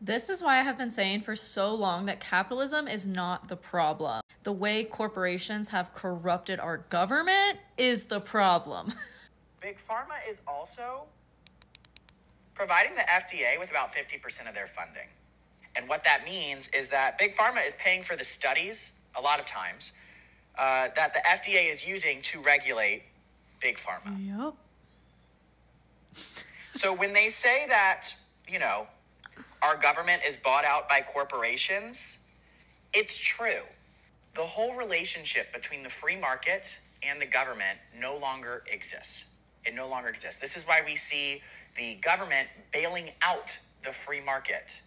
This is why I have been saying for so long that capitalism is not the problem. The way corporations have corrupted our government is the problem. Big Pharma is also providing the FDA with about 50% of their funding. And what that means is that Big Pharma is paying for the studies, a lot of times, that the FDA is using to regulate Big Pharma. Yep. So when they say that, our government is bought out by corporations, it's true. The whole relationship between the free market and the government no longer exists. It no longer exists. This is why we see the government bailing out the free market.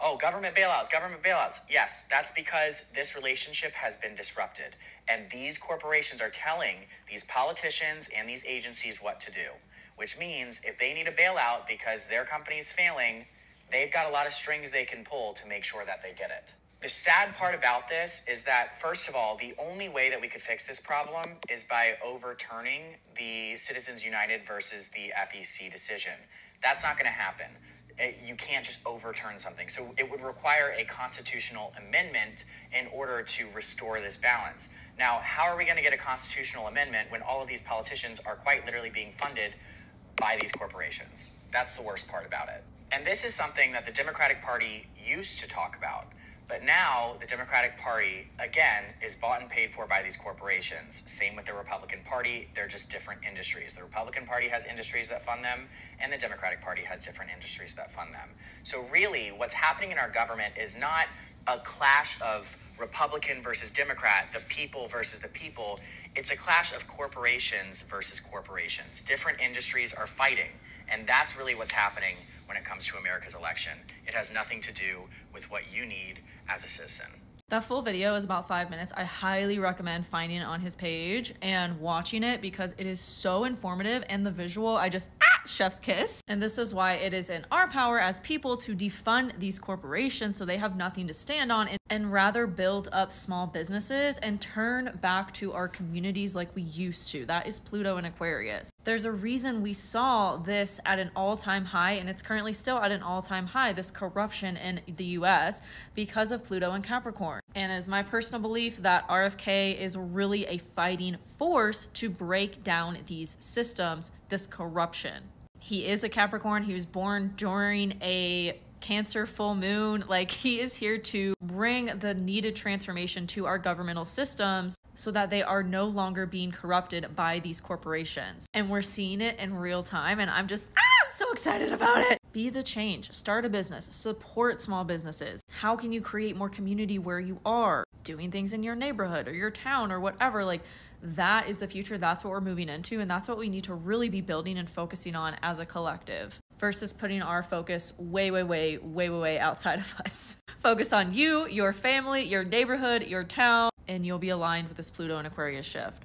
Oh, government bailouts, government bailouts. Yes, that's because this relationship has been disrupted. And these corporations are telling these politicians and these agencies what to do, which means if they need a bailout because their company is failing, they've got a lot of strings they can pull to make sure that they get it. The sad part about this is that, first of all, the only way that we could fix this problem is by overturning the Citizens United versus the FEC decision. That's not going to happen. You can't just overturn something. So it would require a constitutional amendment in order to restore this balance. Now, how are we going to get a constitutional amendment when all of these politicians are quite literally being funded by these corporations? That's the worst part about it. And this is something that the Democratic Party used to talk about. But now the Democratic Party, again, is bought and paid for by these corporations. Same with the Republican Party. They're just different industries. The Republican Party has industries that fund them, and the Democratic Party has different industries that fund them. So really, what's happening in our government is not a clash of Republican versus Democrat, the people versus the people. It's a clash of corporations versus corporations. Different industries are fighting, and that's really what's happening when it comes to America's election. It has nothing to do with what you need as a citizen. That full video is about 5 minutes. I highly recommend finding it on his page and watching it because it is so informative, and the visual, chef's kiss. And this is why it is in our power as people to defund these corporations so they have nothing to stand on, and rather build up small businesses and turn back to our communities like we used to. That is Pluto and Aquarius. There's a reason we saw this at an all-time high, and it's currently still at an all-time high, this corruption in the US, because of Pluto and Capricorn. And it is my personal belief that RFK is really a fighting force to break down these systems, this corruption. He is a Capricorn. He was born during a Cancer full moon. Like, he is here to bring the needed transformation to our governmental systems so that they are no longer being corrupted by these corporations. And we're seeing it in real time, and I'm so excited about it. Be the change. Start a business. Support small businesses. How can you create more community where you are? Doing things in your neighborhood or your town or whatever. Like, that is the future. That's what we're moving into, and that's what we need to really be building and focusing on as a collective, versus putting our focus way outside of us. Focus on you, your family, your neighborhood, your town, and you'll be aligned with this Pluto and Aquarius shift.